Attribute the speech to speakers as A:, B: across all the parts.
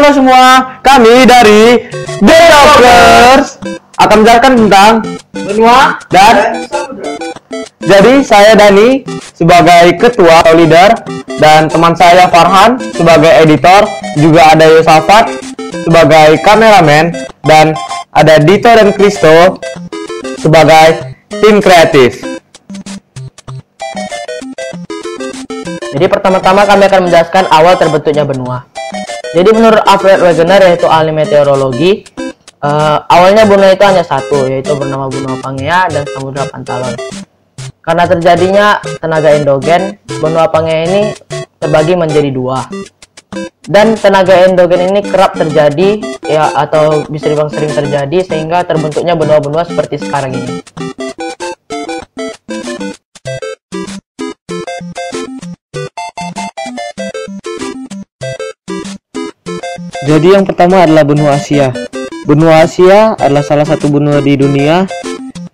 A: halo semua, kami dari The Talkers akan menjelaskan tentang benua dan samudra. Jadi saya Dani sebagai ketua atau leader dan teman saya Farhan sebagai editor, juga ada Yosafat sebagai kameramen dan ada Dito dan Kristo sebagai tim kreatif.
B: Jadi pertama-tama kami akan menjelaskan awal terbentuknya benua. Jadi menurut Alfred Wegener, yaitu ahli meteorologi, awalnya benua itu hanya satu, yaitu bernama benua Pangea dan Samudra Pantalon. Karena terjadinya tenaga endogen, benua Pangea ini terbagi menjadi dua. Dan tenaga endogen ini kerap terjadi, ya, atau bisa dibilang sering terjadi, sehingga terbentuknya benua-benua seperti sekarang ini.
A: Jadi yang pertama adalah benua Asia. Benua Asia adalah salah satu benua di dunia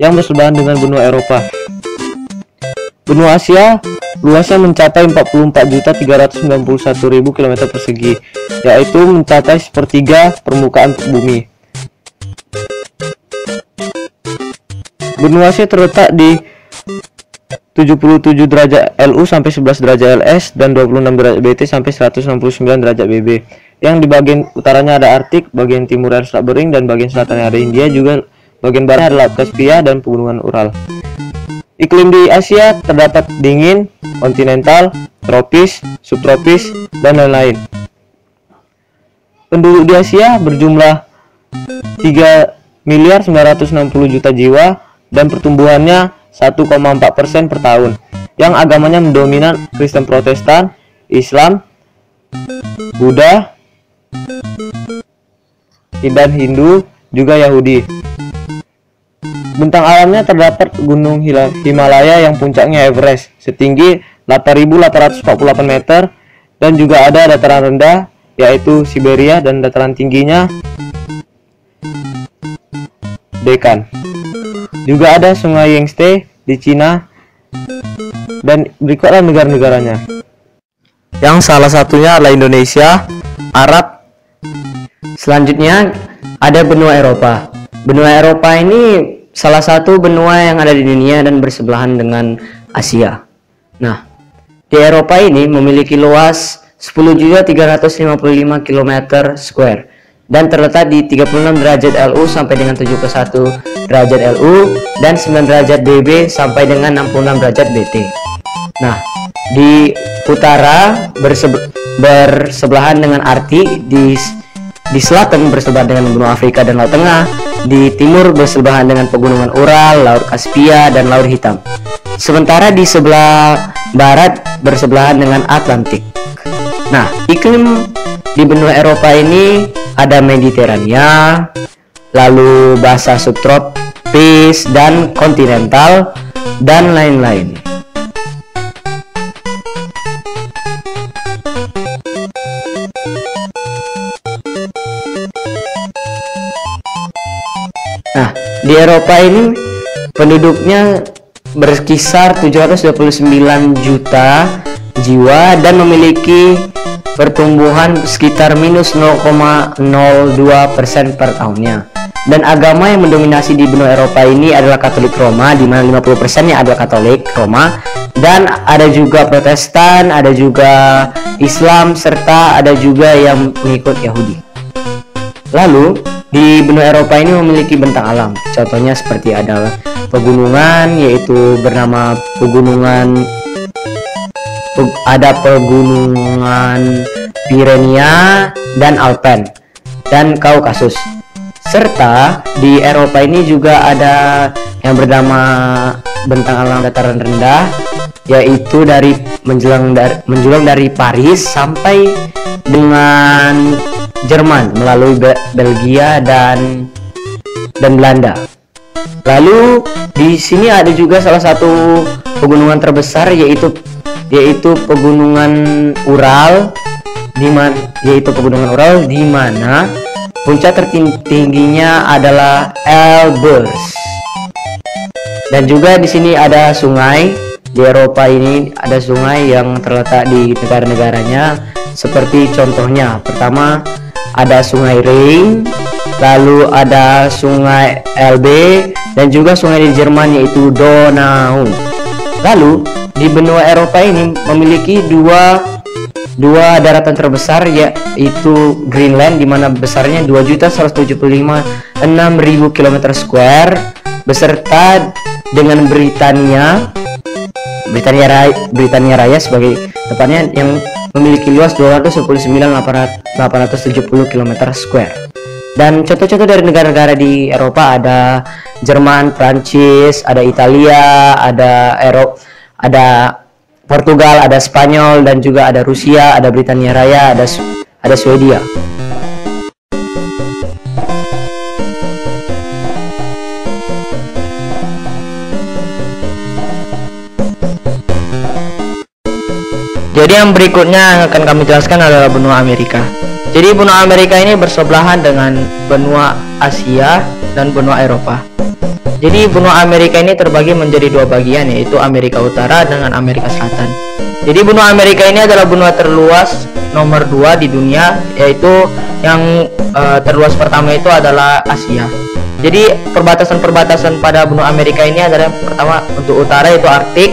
A: yang bersebelahan dengan benua Eropa. Benua Asia luasnya mencapai 44.391.000 km persegi, yaitu mencapai sepertiga permukaan bumi. Benua Asia terletak di 77 derajat LU sampai 11 derajat LS dan 26 derajat BT sampai 169 derajat BB. Yang di bagian utaranya ada Arktik, bagian timur ada Selat Bering, dan bagian selatannya ada India, juga bagian barat ada Laut Kaspia dan pegunungan Ural. Iklim di Asia terdapat dingin, kontinental, tropis, subtropis, dan lain-lain. Penduduk di Asia berjumlah 3.960 juta jiwa dan pertumbuhannya 1,4% per tahun. Yang agamanya mendominan Kristen Protestan, Islam, Buddha, dan Hindu, juga Yahudi. Bentang alamnya terdapat gunung Himalaya yang puncaknya Everest setinggi 8.848 meter, dan juga ada dataran rendah yaitu Siberia dan dataran tingginya Deccan. Juga ada sungai Yangtze di Cina, dan berikutlah negara-negaranya. Yang salah satunya adalah Indonesia, Arab.
B: Selanjutnya ada benua Eropa. Benua Eropa ini salah satu benua yang ada di dunia dan bersebelahan dengan Asia. Nah, di Eropa ini memiliki luas 10.355 km square dan terletak di 36 derajat LU sampai dengan 71 derajat LU dan 9 derajat BB sampai dengan 66 derajat BT. Nah, di utara bersebelahan dengan Arktik, di selatan bersebelahan dengan benua Afrika dan Laut Tengah, di timur bersebelahan dengan pegunungan Ural, Laut Kaspia, dan Laut Hitam. Sementara di sebelah barat bersebelahan dengan Atlantik. Nah, iklim di benua Eropa ini ada Mediterania, lalu basah subtropis dan kontinental, dan lain-lain. Nah, di Eropa ini penduduknya berkisar 729 juta jiwa dan memiliki pertumbuhan sekitar minus 0,02% per tahunnya. Dan agama yang mendominasi di benua Eropa ini adalah Katolik Roma, di mana 50%-nya adalah Katolik Roma, dan ada juga Protestan, ada juga Islam, serta ada juga yang mengikut Yahudi. Lalu di benua Eropa ini memiliki bentang alam. Contohnya seperti ada pegunungan, yaitu bernama pegunungan Pirenia dan Alpen dan Kaukasus. Serta di Eropa ini juga ada yang bernama bentang alam dataran rendah, yaitu menjulang dari Paris sampai dengan Jerman melalui Belgia dan Belanda. Lalu di sini ada juga salah satu pegunungan terbesar, yaitu pegunungan Ural, di mana puncak tertingginya adalah Elbrus. Dan juga di sini ada sungai. Di Eropa ini ada sungai yang terletak di negara-negaranya, seperti contohnya pertama ada Sungai Rhein, lalu ada Sungai Elbe, dan juga sungai di Jerman yaitu Donau. Lalu di benua Eropa ini memiliki dua daratan terbesar, yaitu Greenland, di mana besarnya 2.175.600 km², beserta dengan Britania Raya sebagai tepatnya, yang memiliki luas 219.870 km². Dan contoh-contoh dari negara-negara di Eropa ada Jerman, Prancis, ada Italia, ada Portugal, ada Spanyol, dan juga ada Rusia, ada Britania Raya, ada Swedia. Jadi yang berikutnya yang akan kami jelaskan adalah benua Amerika. Jadi benua Amerika ini bersebelahan dengan benua Asia dan benua Eropa. Jadi benua Amerika ini terbagi menjadi dua bagian, yaitu Amerika Utara dengan Amerika Selatan. Jadi benua Amerika ini adalah benua terluas nomor 2 di dunia, yaitu yang terluas pertama itu adalah Asia. Jadi perbatasan-perbatasan pada benua Amerika ini adalah yang pertama untuk utara yaitu Arktik,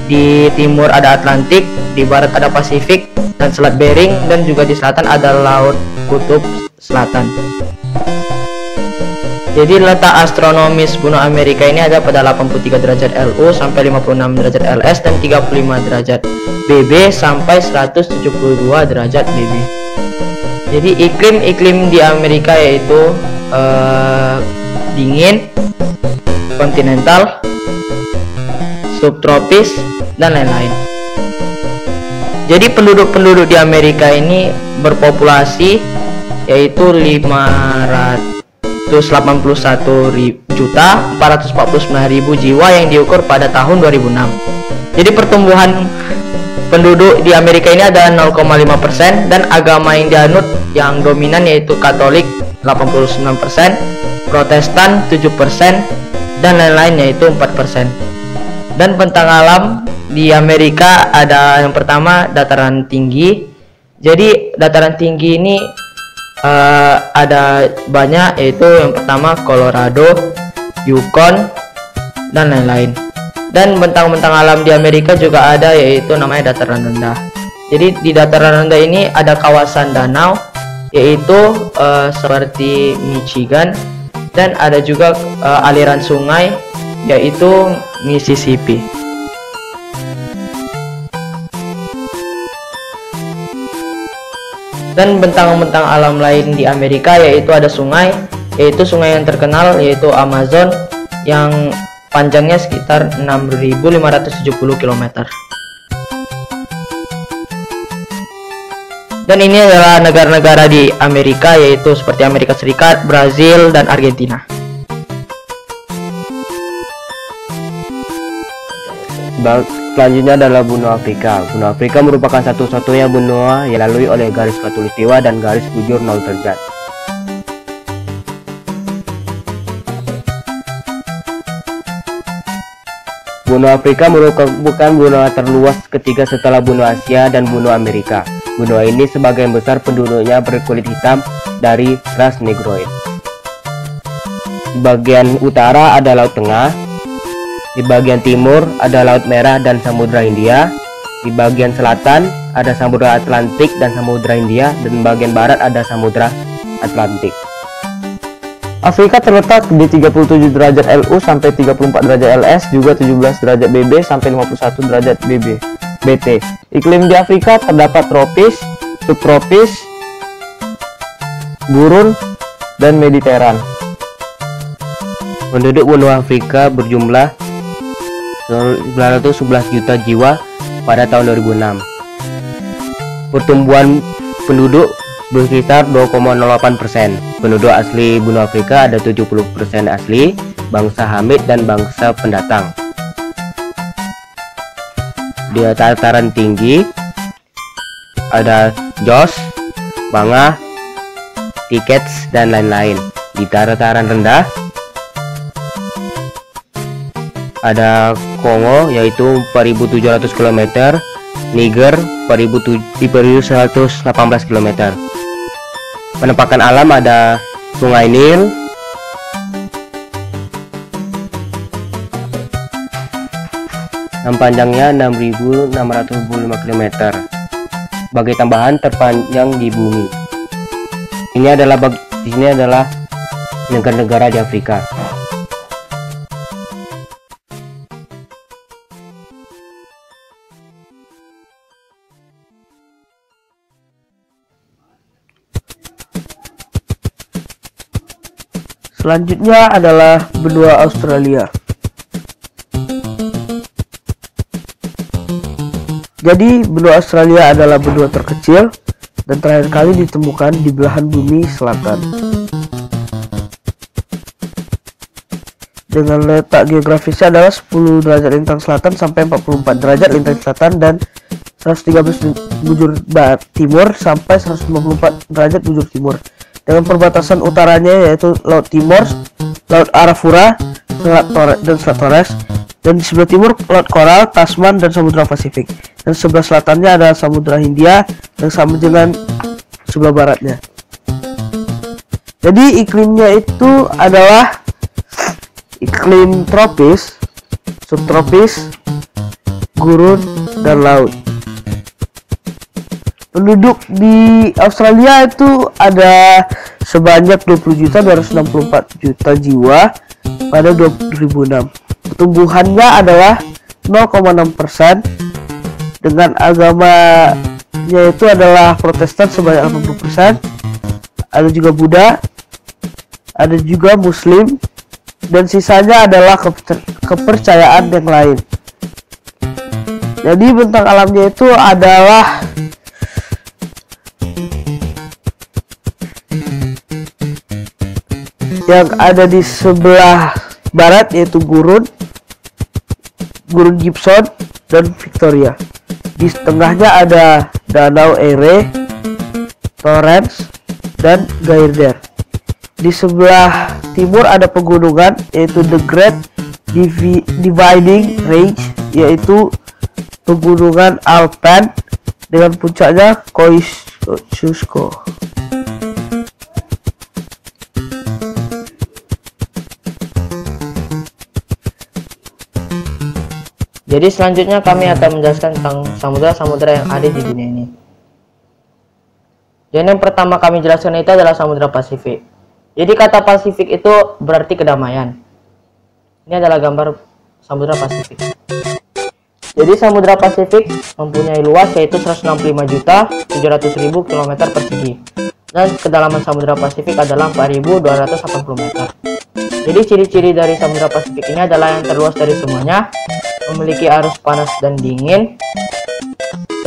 B: di timur ada Atlantik, di barat ada Pasifik dan Selat Bering, dan juga di selatan ada Laut Kutub Selatan. Jadi letak astronomis benua Amerika ini ada pada 83 derajat LU sampai 56 derajat LS dan 35 derajat BB sampai 172 derajat BB. Jadi iklim di Amerika yaitu dingin, kontinental, subtropis, dan lain-lain. Jadi penduduk di Amerika ini berpopulasi yaitu 581.449.000 jiwa yang diukur pada tahun 2006. Jadi pertumbuhan penduduk di Amerika ini ada 0,5%, dan agama yang dianut yang dominan yaitu Katolik 89%, Protestan 7%, dan lain-lain yaitu 4%. Dan bentang alam di Amerika ada yang pertama dataran tinggi. Jadi dataran tinggi ini ada banyak, yaitu yang pertama Colorado, Yukon, dan lain-lain. Dan bentang-bentang alam di Amerika juga ada, yaitu namanya dataran rendah. Jadi di dataran rendah ini ada kawasan danau, yaitu seperti Michigan, dan ada juga aliran sungai yaitu Mississippi. Dan bentang-bentang alam lain di Amerika yaitu ada sungai, yaitu sungai yang terkenal yaitu Amazon yang panjangnya sekitar 6.570 km. Dan ini adalah negara-negara di Amerika, yaitu seperti Amerika Serikat, Brazil, dan Argentina.
A: Selanjutnya adalah benua Afrika. Benua Afrika merupakan satu-satunya benua yang dilalui oleh garis khatulistiwa dan garis bujur 0 derajat. Benua Afrika merupakan benua terluas ketiga setelah benua Asia dan benua Amerika. Benua ini sebagian besar penduduknya berkulit hitam dari ras Negroid. Di bagian utara ada Laut Tengah, di bagian timur ada Laut Merah dan Samudra Hindia, di bagian selatan ada Samudra Atlantik dan Samudra Hindia, dan bagian barat ada Samudra Atlantik. Afrika terletak di 37 derajat LU sampai 34 derajat LS, juga 17 derajat BB sampai 51 derajat BT. Iklim di Afrika terdapat tropis, subtropis, gurun, dan mediteran. Penduduk benua Afrika berjumlah 911 juta jiwa pada tahun 2006. Pertumbuhan penduduk berkisar 2,08%. Penduduk asli benua Afrika ada 70% asli, bangsa Hamid dan bangsa pendatang. Di dataran tinggi ada Jos, Bangah, Tikets, dan lain-lain. Di dataran rendah ada Kongo yaitu 4.700 km, Niger 4.118 km. Penampakan alam ada Sungai Nil, yang panjangnya 6.625 km. Sebagai tambahan terpanjang di bumi. Ini adalah negara-negara di Afrika.
C: Selanjutnya adalah benua Australia. Jadi benua Australia adalah benua terkecil dan terakhir kali ditemukan di belahan bumi selatan. Dengan letak geografisnya adalah 10 derajat lintang selatan sampai 44 derajat lintang selatan dan 113 bujur timur sampai 154 derajat bujur timur. Dengan perbatasan utaranya yaitu Laut Timor, Laut Arafura, dan Selat Torres, dan di sebelah timur Laut Koral, Tasman, dan Samudra Pasifik. Dan sebelah selatannya ada Samudra Hindia yang sama dengan sebelah baratnya. Jadi iklimnya itu adalah iklim tropis, subtropis, gurun, dan laut. Penduduk di Australia itu ada sebanyak 20.264 juta jiwa pada 2006. Pertumbuhannya adalah 0,6%. Dengan agamanya itu adalah Protestan sebanyak 80%. Ada juga Buddha, ada juga Muslim, dan sisanya adalah kepercayaan yang lain. Jadi bentang alamnya itu adalah yang ada di sebelah barat yaitu Gurun Gibson dan Victoria. Di tengahnya ada Danau Erie, Torrens, dan Gairdner. Di sebelah timur ada pegunungan yaitu The Great Dividing Range, yaitu pegunungan Alpen dengan puncaknya Kosciuszko.
B: Jadi selanjutnya kami akan menjelaskan tentang samudra-samudra yang ada di dunia ini. Jadi yang pertama kami jelaskan itu adalah Samudra Pasifik. Jadi kata Pasifik itu berarti kedamaian. Ini adalah gambar Samudra Pasifik. Jadi Samudra Pasifik mempunyai luas yaitu 165.700.000 km persegi. Dan kedalaman Samudra Pasifik adalah 4.280 meter. Jadi ciri-ciri dari Samudra Pasifik ini adalah yang terluas dari semuanya, memiliki arus panas dan dingin,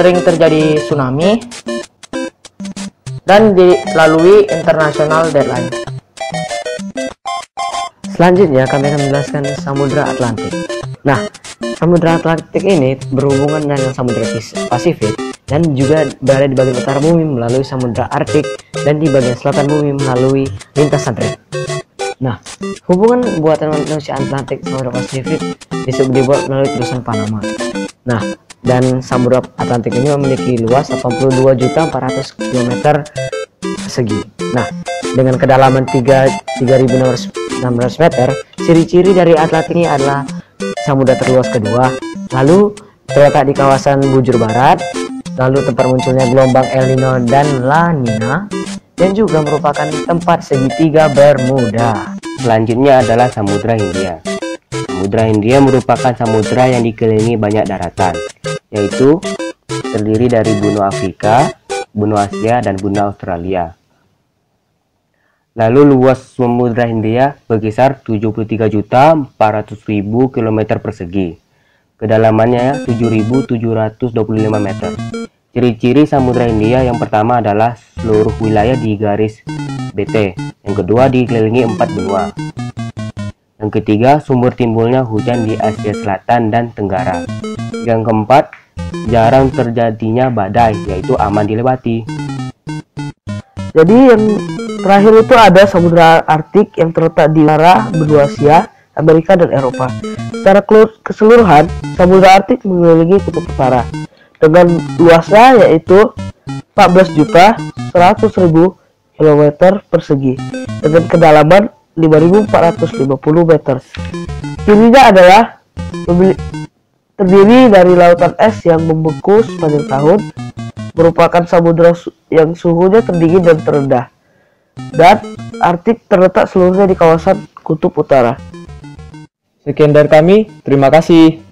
B: sering terjadi tsunami, dan dilalui international deadline. Selanjutnya kami akan menjelaskan Samudra Atlantik. Nah, Samudra Atlantik ini berhubungan dengan Samudra Pasifik dan juga berada di bagian utara bumi melalui Samudra Arktik dan di bagian selatan bumi melalui lintasan Red. Nah, hubungan buatan manusia Atlantik Samudra Pasifik dibuat melalui terusan Panama. Nah, dan Samudra Atlantik ini memiliki luas 82.400 km persegi. Nah, dengan kedalaman 3.616 meter, ciri-ciri dari Atlantik ini adalah samudra terluas kedua, lalu terletak di kawasan bujur barat, lalu tempat munculnya gelombang El Nino dan La Nina, dan juga merupakan tempat segitiga Bermuda.
A: Selanjutnya adalah Samudra Hindia. Samudra Hindia merupakan samudra yang dikelilingi banyak daratan, yaitu terdiri dari benua Afrika, benua Asia, dan benua Australia. Lalu luas Samudra Hindia berkisar 73.400.000 km persegi. Kedalamannya 7.725 meter. Ciri-ciri Samudra Hindia yang pertama adalah seluruh wilayah di garis BT. Yang kedua dikelilingi 4 benua. Yang ketiga, sumber timbulnya hujan di Asia Selatan dan Tenggara. Yang keempat, jarang terjadinya badai, yaitu aman dilewati.
C: Jadi yang terakhir itu ada Samudra Arktik yang terletak di utara benua Asia, Amerika, dan Eropa. Secara keseluruhan, Samudra Arktik mengelilingi kutub utara dengan luasnya yaitu 14.100.000 km persegi dengan kedalaman 5.450 meter. Cirinya adalah terdiri dari lautan es yang membeku sepanjang tahun, merupakan samudera yang suhunya terdingin dan terendah, dan Arktik terletak seluruhnya di kawasan Kutub Utara.
A: Sekian dari kami, terima kasih.